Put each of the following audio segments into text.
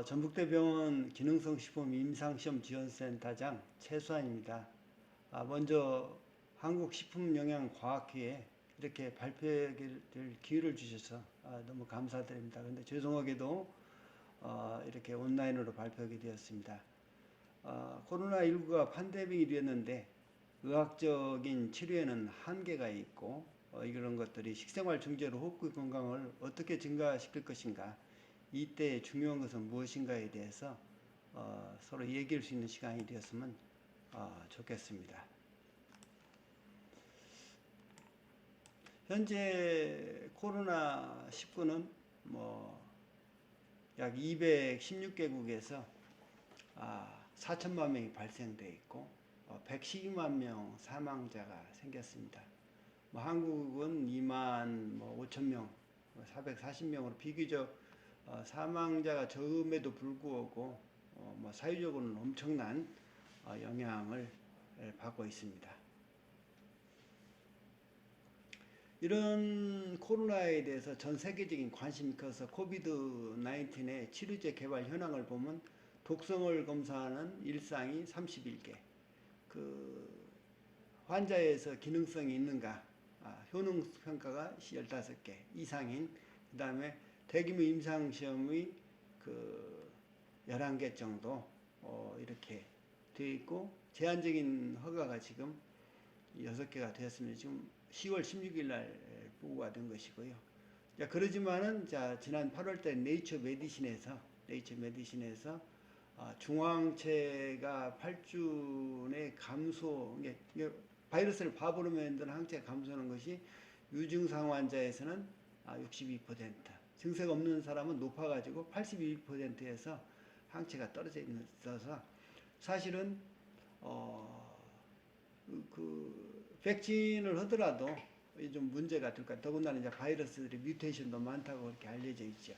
전북대병원 기능성식품 임상시험 지원센터장 최수환입니다. 먼저 한국식품영양과학회에 이렇게 발표될 기회를 주셔서 너무 감사드립니다. 그런데 죄송하게도 이렇게 온라인으로 발표하게 되었습니다. 코로나19가 팬데믹이 되었는데 의학적인 치료에는 한계가 있고 이런 것들이 식생활 중재로 호흡기 건강을 어떻게 증가시킬 것인가, 이때 중요한 것은 무엇인가에 대해서 서로 얘기할 수 있는 시간이 되었으면 좋겠습니다. 현재 코로나19는 약 216개국에서 4천만 명이 발생되어 있고 112만 명 사망자가 생겼습니다. 한국은 2만 5천 명, 440명으로 비교적 사망자가 적음에도 불구하고 사회적으로는 엄청난 영향을 받고 있습니다. 이런 코로나에 대해서 전 세계적인 관심이 커서 코비드-19의 치료제 개발 현황을 보면 독성을 검사하는 일상이 31개, 환자에서 기능성이 있는가, 효능 평가가 15개 이상인, 그 다음에 대규모 임상시험의 11개 정도 이렇게 되어 있고, 제한적인 허가가 지금 6개가 되었습니다. 지금 10월 16일 날 보고가 된 것이고요. 그러지만은 지난 8월 달 네이처 메디신에서 중화항체가 8주내 감소, 바이러스를 바보로 만드는 항체가 감소하는 것이 유증상 환자에서는 62%, 증세가 없는 사람은 높아가지고 82%에서 항체가 떨어져 있어서 사실은 백신을 하더라도 좀 문제가 될 것 같아요. 더군다나 이제 바이러스들이 뮤테이션도 많다고 그렇게 알려져 있죠.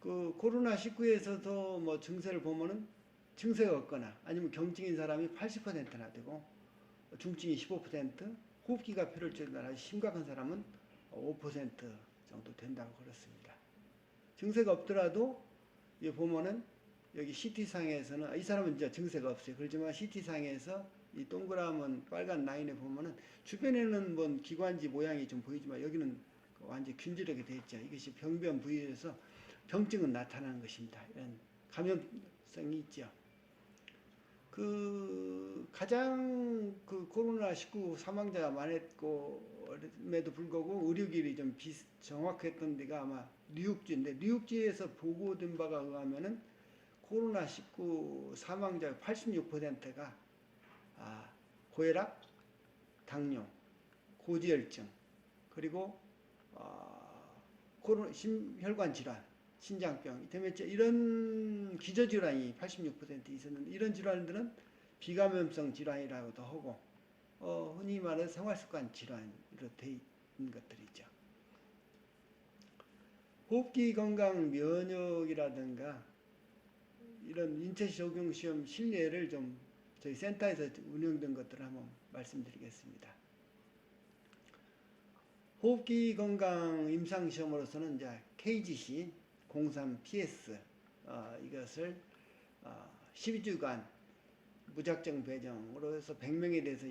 코로나19에서도 증세를 보면은 증세가 없거나 아니면 경증인 사람이 80%나 되고 중증이 15%, 호흡기가 필요할 정도로 심각한 사람은 5% 정도 된다고 그렇습니다. 증세가 없더라도 여기 보면은 여기 CT상에서는 이 사람은 이제 증세가 없어요. 그렇지만 CT상에서 이 동그라문 빨간 라인에 보면은 주변에는 기관지 모양이 좀 보이지만 여기는 완전히 균질하게 되어 있죠. 이것이 병변 부위에서 병증은 나타나는 것입니다. 이런 감염성이 있죠. 가장 코로나19 사망자가 많았고,에도 불구하고 의료기일이 좀 정확했던 데가 아마 뉴욕주인데, 뉴욕주에서 보고된 바가 의하면은 코로나19 사망자 86%가 고혈압, 당뇨, 고지혈증, 그리고 심혈관 질환, 신장병, 대면증, 이런 기저질환이 86% 있었는데, 이런 질환들은 비감염성 질환이라고도 하고 흔히 말하는 생활습관 질환으로 되어 있는 것들이죠. 호흡기 건강 면역이라든가 이런 인체시 적용 시험 실례를 좀 저희 센터에서 운영된 것들을 한번 말씀드리겠습니다. 호흡기 건강 임상시험으로서는 이제 KGC 03PS 이것을 12주간 무작정 배정으로 해서 100명에 대해서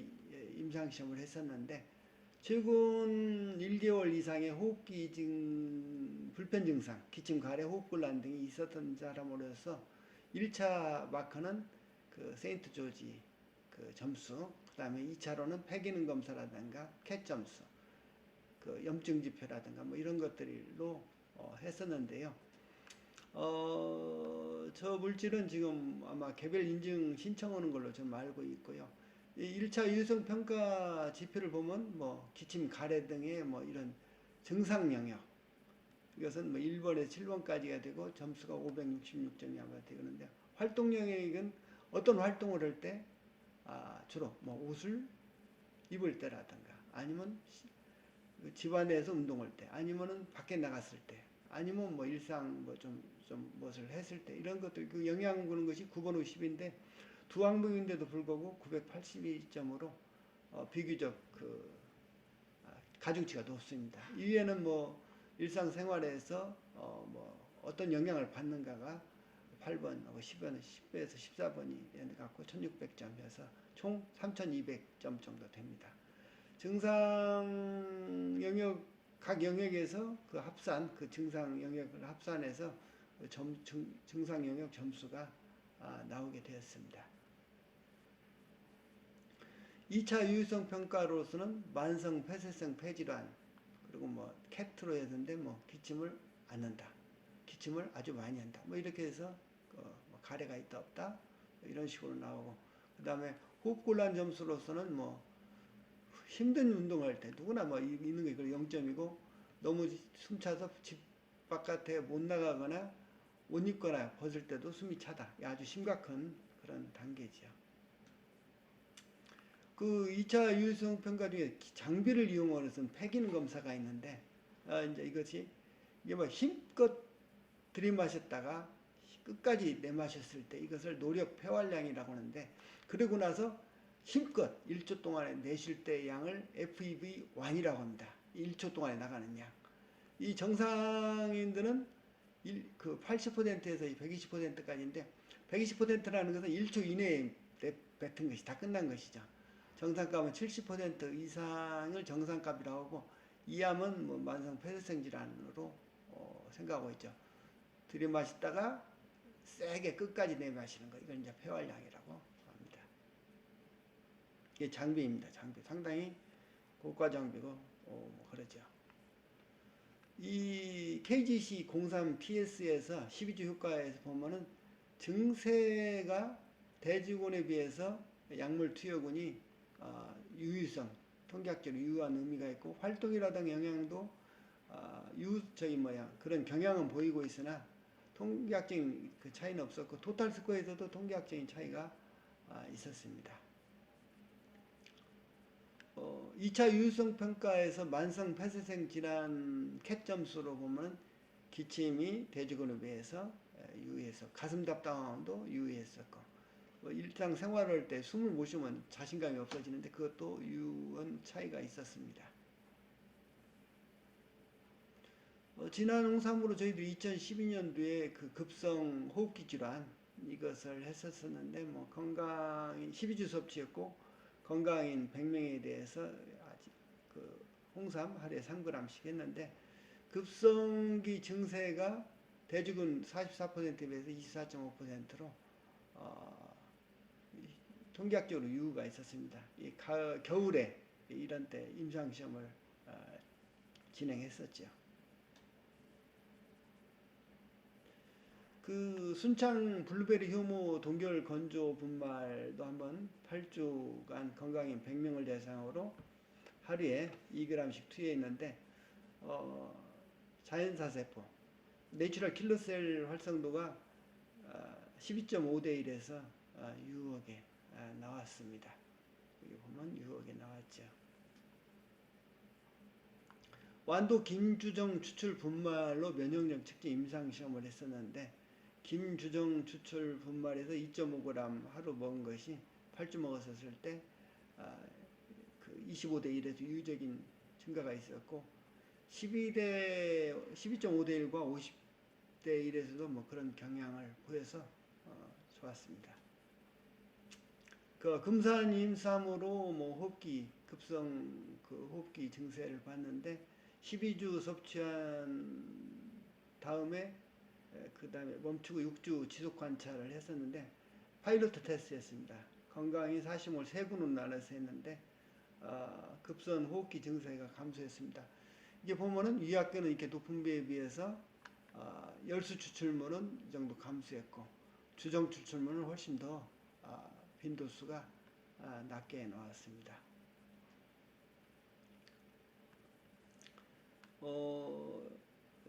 임상시험을 했었는데, 최근 1개월 이상의 호흡기 불편 증상, 기침, 가래, 호흡곤란 등이 있었던 사람으로서 1차 마커는 세인트 조지 점수, 그 다음에 2차로는 폐기능 검사라든가 캣 점수, 염증 지표라든가 이런 것들로 했었는데요. 저 물질은 지금 아마 개별 인증 신청하는 걸로 좀 알고 있고요. 이 1차 유성평가 지표를 보면 기침, 가래 등의 이런 증상 영역, 이것은 1번에서 7번까지가 되고 점수가 566점이 아마 되는데, 활동 영역은 어떤 활동을 할 때 주로 옷을 입을 때라든가, 아니면 집안에서 운동할 때, 아니면은 밖에 나갔을 때, 아니면 일상 좀 무엇을 했을 때, 이런 것들 영향을 주는 것이 9번, 50인데 두 항목인데도 불구하고 982점으로 비교적 가중치가 높습니다. 이외에는 일상생활에서 어떤 영향을 받는가가 8번하고 10번, 10배에서 14번이 갖고 1600점이어서 총 3200점 정도 됩니다. 증상 영역, 각 영역에서 그 합산, 그 증상 영역을 합산해서 증상 영역 점수가 나오게 되었습니다. 2차 유의성 평가로서는 만성 폐쇄성 폐질환, 그리고 뭐 캣트로 했는데 뭐 기침을 않는다, 기침을 아주 많이 한다, 뭐 이렇게 해서 뭐 가래가 있다 없다 이런 식으로 나오고, 그 다음에 호흡곤란 점수로서는 뭐 힘든 운동할 때 누구나 뭐 있는 게 0점이고, 너무 숨차서 집 바깥에 못 나가거나 옷 입거나 벗을 때도 숨이 차다, 아주 심각한 그런 단계죠. 그 2차 유의성 평가 중에 장비를 이용해서 패기능 검사가 있는데, 이제 이것이 이게 뭐 힘껏 들이마셨다가 끝까지 내마셨을 때 이것을 노력 폐활량이라고 하는데, 그러고 나서 힘껏 1초 동안에 내쉴 때 양을 FEV1이라고 합니다. 1초 동안에 나가는 양. 이 정상인들은 그 80%에서 120%까지인데, 120%라는 것은 1초 이내에 뱉은 것이 다 끝난 것이죠. 정상값은 70% 이상을 정상값이라고 하고, 이하면 뭐 만성 폐쇄성 질환으로 생각하고 있죠. 들이마시다가 세게 끝까지 내마시는 거, 이건 이제 폐활량이라고 합니다. 이게 장비입니다. 장비 상당히 고가 장비고 뭐 그러죠. 이 KGC03PS에서 12주 효과에서 보면은 증세가 대지군에 비해서 약물 투여군이 유의성, 통계학적으로 유효한 의미가 있고, 활동이라든가 영향도 그런 경향은 보이고 있으나 통계학적인 그 차이는 없었고, 토탈 스코어에서도 통계학적인 차이가 있었습니다. 2차 유효성 평가에서 만성 폐쇄성 질환 캣 점수로 보면 기침이 대지군에 비해서 유의해서, 가슴 답답함도 유의했었고, 일상 생활할 때 숨을 못 쉬면 자신감이 없어지는데 그것도 유언 차이가 있었습니다. 지난 홍삼으로 저희들이 2012년도에 그 급성 호흡기 질환 이것을 했었었는데, 뭐 건강인 12주 섭취했고, 건강인 100명에 대해서 아직 그 홍삼 하루에 3g씩 했는데, 급성기 증세가 대지군 44%에 비해서 24.5%로 통계학적으로 유효가 있었습니다. 이 겨울에 이런 때 임상시험을 진행했었죠. 그 순창 블루베리 효모 동결 건조 분말도 한번 8주간 건강인 100명을 대상으로 하루에 2g씩 투여했는데, 자연사 세포 내추럴 킬러셀 활성도가 12.5대 1에서 유효하게 나왔습니다. 여기 보면 유효하게 나왔죠. 완도 김주정 추출 분말로 면역력 측정 임상시험을 했었는데, 김주정 추출 분말에서 2.5g 하루 먹은 것이 8주 먹었을 때 그 25대 1에서 유효적인 증가가 있었고, 12.5대 1과 50대 1에서도 뭐 그런 경향을 보여서 좋았습니다. 그 금산 임삼으로 뭐 호흡기 급성 그 호흡기 증세를 봤는데, 12주 섭취한 다음에 그 다음에 멈추고 6주 지속 관찰을 했었는데, 파일로트 테스트였습니다. 건강이 40몰 3군으로 나눠서 했는데 급성 호흡기 증세가 감소했습니다. 이게 보면은 위약균은 이렇게 높은 비에 비해서 열수 추출물은 이 정도 감소했고, 주정 추출물은 훨씬 더 빈도수가 낮게 나왔습니다.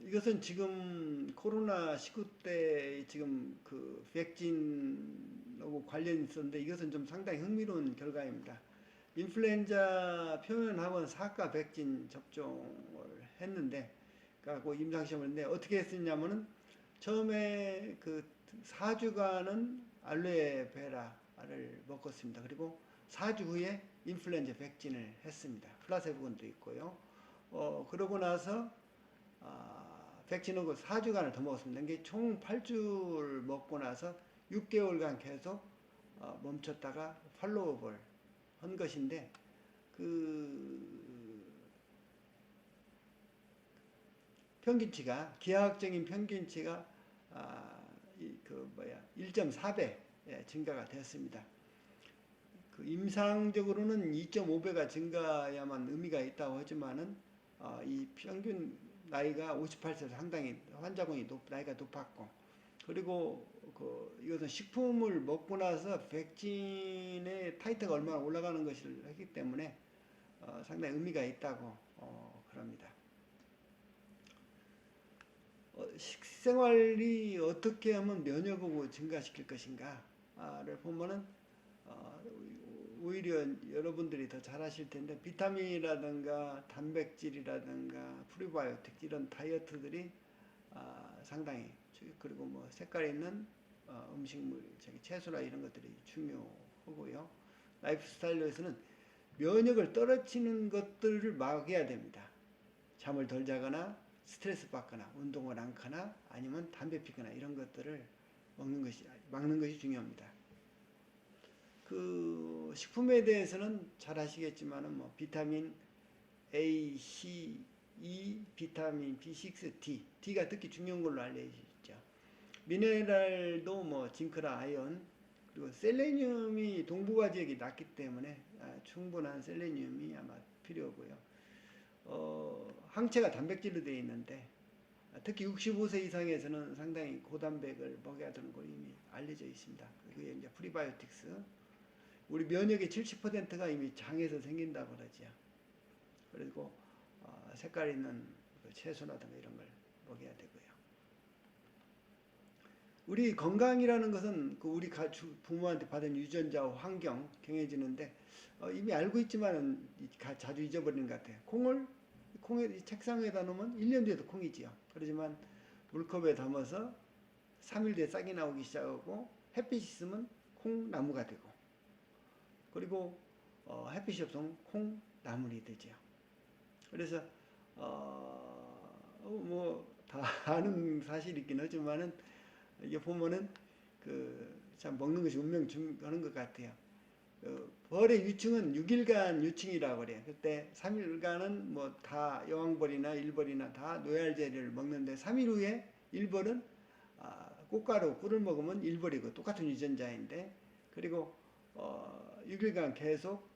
이것은 지금 코로나19 때 지금 그 백신하고 관련이 있었는데, 이것은 좀 상당히 흥미로운 결과입니다. 인플루엔자 표면학원 4가 백신 접종을 했는데, 그리고 임상시험을 했는데, 어떻게 했었냐면은 처음에 그 4주간은 알로에 베라를 먹었습니다. 그리고 4주 후에 인플루엔자 백신을 했습니다. 플라세보건도 있고요. 그러고 나서 백신하고 4주간을 더 먹었습니다. 이게 총 8주를 먹고 나서 6개월간 계속 멈췄다가 팔로우업을 한 것인데 그 평균치가 기하학적인 평균치가 1.4배 증가가 됐습니다. 그 임상적으로는 2.5배가 증가야만 의미가 있다고 하지만은 이 평균 나이가 58세 상당히 환자군이 나이가 높았고 그리고 이것은 식품을 먹고 나서 백신의 타이트가 얼마나 올라가는 것을 했기 때문에 상당히 의미가 있다고 그럽니다. 식생활이 어떻게 하면 면역을 증가시킬 것인가를 보면은 오히려 여러분들이 더 잘 아실 텐데 비타민이라든가 단백질이라든가 프리바이오틱 이런 다이어트들이 상당히 그리고 뭐 색깔 있는 음식물, 채소나 이런 것들이 중요하고요. 라이프 스타일로서는 면역을 떨어뜨리는 것들을 막아야 됩니다. 잠을 덜 자거나 스트레스 받거나 운동을 않거나 아니면 담배 피거나 이런 것들을 막는 것이 중요합니다. 그 식품에 대해서는 잘 아시겠지만은 뭐 비타민 A, C, E, 비타민 B6, D가 특히 중요한 걸로 알려져 있죠. 미네랄도 뭐 징크나 아연 그리고 셀레늄이 동북아 지역이 낮기 때문에 충분한 셀레늄이 아마 필요하고요. 항체가 단백질로 되어 있는데 특히 65세 이상에서는 상당히 고단백을 먹여야 되는 거 이미 알려져 있습니다. 그게 이제 프리바이오틱스. 우리 면역의 70%가 이미 장에서 생긴다고 그러죠. 그리고 색깔 있는 채소라든가 이런 걸 먹여야 되고요. 우리 건강이라는 것은 우리 부모한테 받은 유전자와 환경, 경해지는데 이미 알고 있지만 자주 잊어버리는 것 같아요. 콩에 책상 위에다 놓으면 1년 뒤에도 콩이지요. 그렇지만 물컵에 담아서 3일 뒤에 싹이 나오기 시작하고 햇빛이 있으면 콩나무가 되고 그리고 햇빛이 없으면 콩나물이 되죠. 그래서 뭐 다 아는 사실이긴 하지만은 이게 보면은 참 먹는 것이 운명 중하는 것 같아요. 벌의 유충은 6일간 유충이라고 그래요. 그때 3일간은 뭐 다 여왕벌이나 일벌이나 다 노얄제리를 먹는데 3일 후에 일벌은 꽃가루 꿀을 먹으면 일벌이고 똑같은 유전자인데 그리고 6일간 계속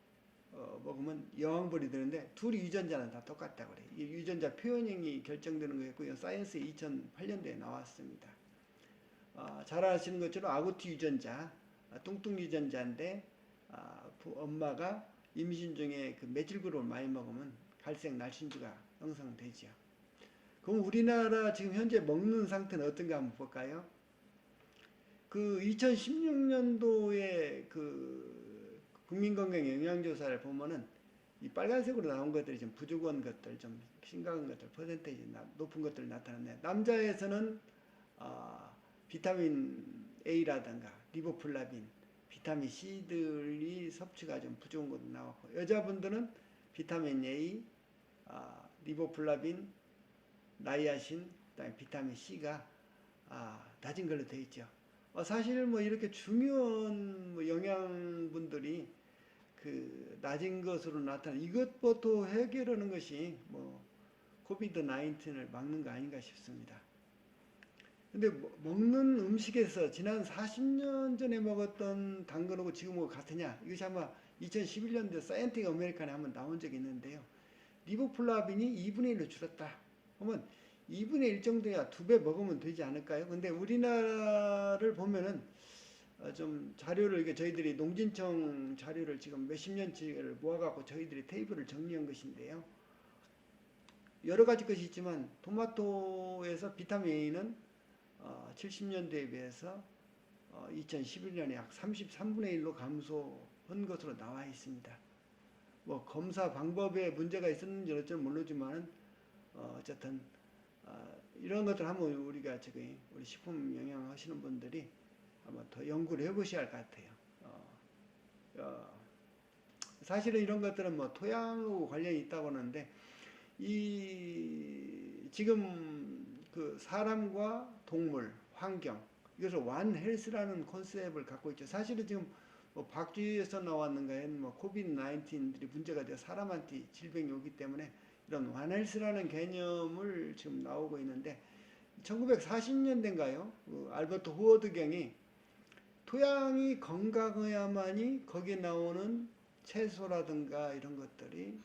먹으면 여왕벌이 되는데 둘이 유전자는 다 똑같다고 그래요. 이 유전자 표현형이 결정되는 거였고요. 사이언스 2008년도에 나왔습니다. 잘 아시는 것처럼 아구티 유전자, 뚱뚱 유전자인데 엄마가 임신 중에 그 메틸그룹을 많이 먹으면 갈색 날씬주가 형성되죠. 그럼 우리나라 지금 현재 먹는 상태는 어떤가 한번 볼까요? 그 2016년도에 그 국민건강 영양조사를 보면은 이 빨간색으로 나온 것들이 좀 부족한 것들, 좀 심각한 것들, 퍼센테이지 높은 것들 나타났네. 남자에서는 비타민 A라든가 리보플라빈, 비타민 C들이 섭취가 좀 부족한 것도 나왔고 여자분들은 비타민 A, 리보플라빈, 나이아신, 그다음에 비타민 C가 낮은 걸로 되어 있죠. 사실 뭐 이렇게 중요한 뭐 영양분들이 그 낮은 것으로 나타나 이것부터 해결하는 것이 뭐 코비드 19을 막는 거 아닌가 싶습니다. 근데 먹는 음식에서 지난 40년 전에 먹었던 당근하고 지금하고 같으냐? 이것이 아마 2011년도에 사이언틱 아메리칸에 한번 나온 적이 있는데요. 리보플라빈이 2분의 1로 줄었다. 그러면 2분의 1 정도야 2배 먹으면 되지 않을까요? 근데 우리나라를 보면은 좀 자료를 이게 저희들이 농진청 자료를 지금 몇십 년치를 모아갖고 저희들이 테이블을 정리한 것인데요. 여러 가지 것이 있지만 토마토에서 비타민 A는 70년대에 비해서 2011년에 약 33분의 1로 감소한 것으로 나와 있습니다. 뭐 검사 방법에 문제가 있었는지 어쩔 모르지만 어쨌든 이런 것들 한번 우리가 우리 식품 영양 하시는 분들이 아마 더 연구를 해보셔야 할 것 같아요. 사실은 이런 것들은 뭐 토양하고 관련이 있다고 하는데 지금 그 사람과 동물, 환경 이것을 원 헬스라는 컨셉을 갖고 있죠. 사실은 지금 뭐 박쥐에서 나왔는가에 뭐 코비드 19들이 문제가 되어 사람한테 질병이 오기 때문에 이런 원 헬스라는 개념을 지금 나오고 있는데 1940년대인가요? 그 알버트 호워드 경이 토양이 건강해야만이 거기에 나오는 채소라든가 이런 것들이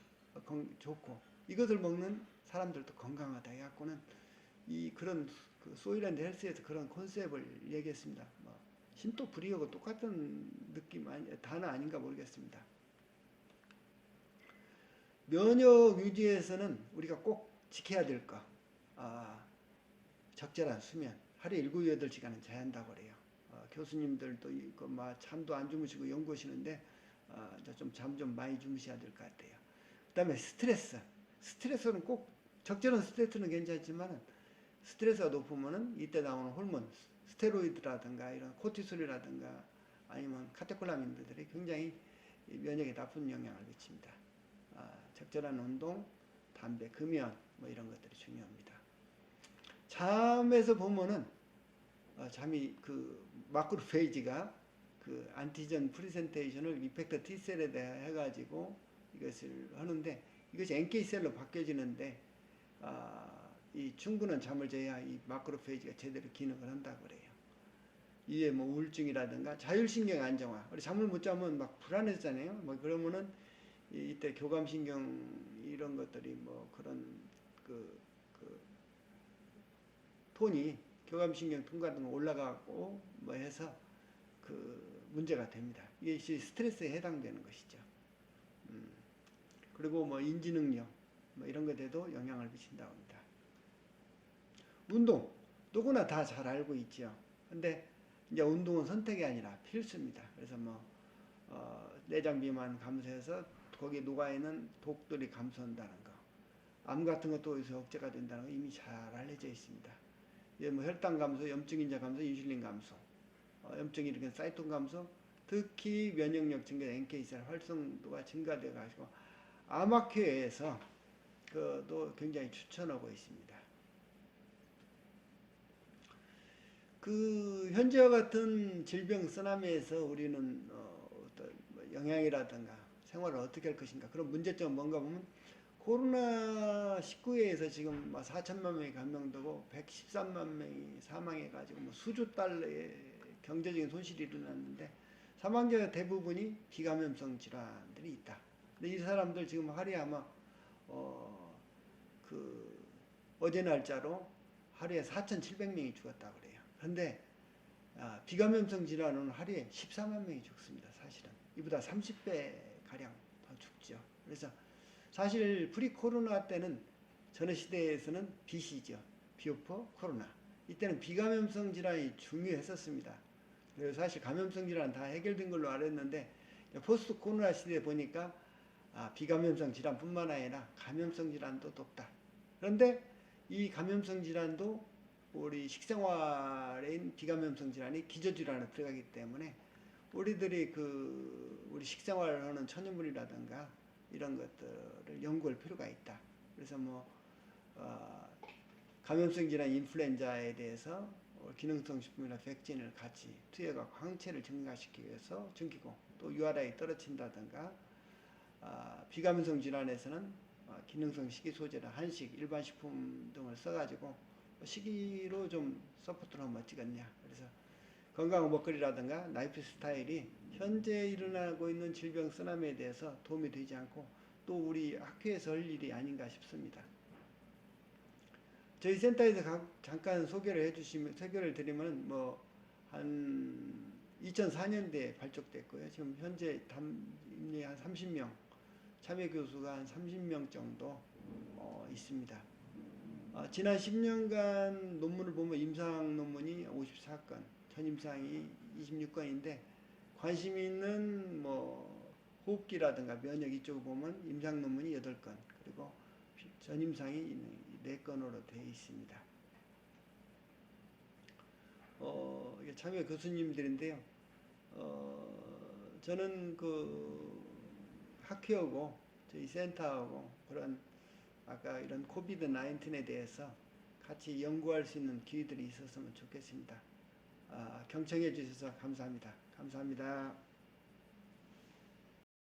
좋고 이것을 먹는 사람들도 건강하다 해갖고는 이 그런 그 소일랜드 헬스에서 그런 컨셉을 얘기했습니다. 뭐 신토 불이하고 똑같은 느낌 단어 아닌가 모르겠습니다. 면역 유지에서는 우리가 꼭 지켜야 될 거, 적절한 수면, 하루에 7, 8시간은 자야 한다고 그래요. 교수님들도 이거 잠도 안 주무시고 연구하시는데 좀 잠 좀 많이 주무셔야 될 것 같아요. 그 다음에 스트레스는 꼭 적절한 스트레스는 괜찮지만 스트레스가 높으면은 이때 나오는 호르몬 스테로이드라든가 이런 코티솔이라든가 아니면 카테콜라민들이 굉장히 면역에 나쁜 영향을 미칩니다. 적절한 운동, 담배, 금연 뭐 이런 것들이 중요합니다. 잠에서 보면은 잠이 그 마크로페이지가 그 안티전 프리센테이션을 이펙터 T셀에 대해 해가지고 이것을 하는데 이것이 NK셀로 바뀌어지는데 이 충분한 잠을 자야 이 마크로페이지가 제대로 기능을 한다고 그래요. 이에 뭐 우울증이라든가 자율신경 안정화. 우리 잠을 못 자면 막 불안해지잖아요. 뭐 그러면은 이때 교감신경 이런 것들이 뭐 그런 그 톤이 교감신경 톤 같은 거 올라가고 뭐 해서 그 문제가 됩니다. 이게 스트레스에 해당되는 것이죠. 그리고 뭐 인지능력 뭐 이런 것에도 영향을 미친다고 합니다. 운동 누구나 다 잘 알고 있죠. 근데 이제 운동은 선택이 아니라 필수입니다. 그래서 뭐 내장 비만 감소해서 거기에 녹아있는 독들이 감소한다는 거, 암 같은 것도 여기서 억제가 된다는 거 이미 잘 알려져 있습니다. 예, 뭐 혈당 감소, 염증 인자 감소, 인슐린 감소, 염증이 일으키는 사이톤 감소, 특히 면역력 증가, NK셀 활성도가 증가되어 가지고 암학회에서 그도 굉장히 추천하고 있습니다. 그 현재와 같은 질병 쓰나미에서 우리는 어떤 영양이라든가 생활을 어떻게 할 것인가 그런 문제점은 뭔가 보면 코로나19에 의해서 지금 4천만 명이 감염되고 113만 명이 사망해가지고 뭐 수조 달러의 경제적인 손실이 일어났는데 사망자 대부분이 비감염성 질환들이 있다. 근데 이 사람들 지금 하루에 아마 어제 날짜로 하루에 4,700명이 죽었다고 그래요. 그런데 비감염성 질환은 하루에 14만 명이 죽습니다. 사실은 이보다 30배 가량 더 죽죠. 그래서 사실 프리 코로나 때는 전에 시대에서는 비시죠. 비오포 코로나. 이때는 비감염성 질환이 중요했었습니다. 그래서 사실 감염성 질환 다 해결된 걸로 알았는데 포스트 코로나 시대에 보니까 비감염성 질환뿐만 아니라 감염성 질환도 높다. 그런데 이 감염성 질환도 우리 식생활인 비감염성 질환이 기저질환에 들어가기 때문에 우리들이 우리 식생활을 하는 천연물이라든가 이런 것들을 연구할 필요가 있다. 그래서 감염성 질환 인플루엔자에 대해서 기능성 식품이나 백신을 같이 투여하고 항체를 증가시키기 위해서 증기고 또 URI 떨어진다든가 비감염성 질환에서는 기능성 식이소재나 한식, 일반 식품 등을 써가지고 식이로 좀 서포트를 하면 어찌겠냐. 그래서 건강한 먹거리라든가 라이프 스타일이 현재 일어나고 있는 질병 쓰나미에 대해서 도움이 되지 않고 또 우리 학회에서 할 일이 아닌가 싶습니다. 저희 센터에서 잠깐 소개를 드리면 한 2004년대에 발족됐고요. 지금 현재 담임이 한 30명, 참여 교수가 한 30명 정도 있습니다. 지난 10년간 논문을 보면 임상 논문이 54건, 전임상이 26건인데 관심 있는 호흡기라든가 면역 이쪽을 보면 임상 논문이 8건, 그리고 전임상이 4건으로 되어 있습니다. 참여 교수님들인데요. 저는 학회하고 저희 센터하고 그런 아까 이런 코비드 19에 대해서 같이 연구할 수 있는 기회들이 있었으면 좋겠습니다. 경청해 주셔서 감사합니다. 감사합니다.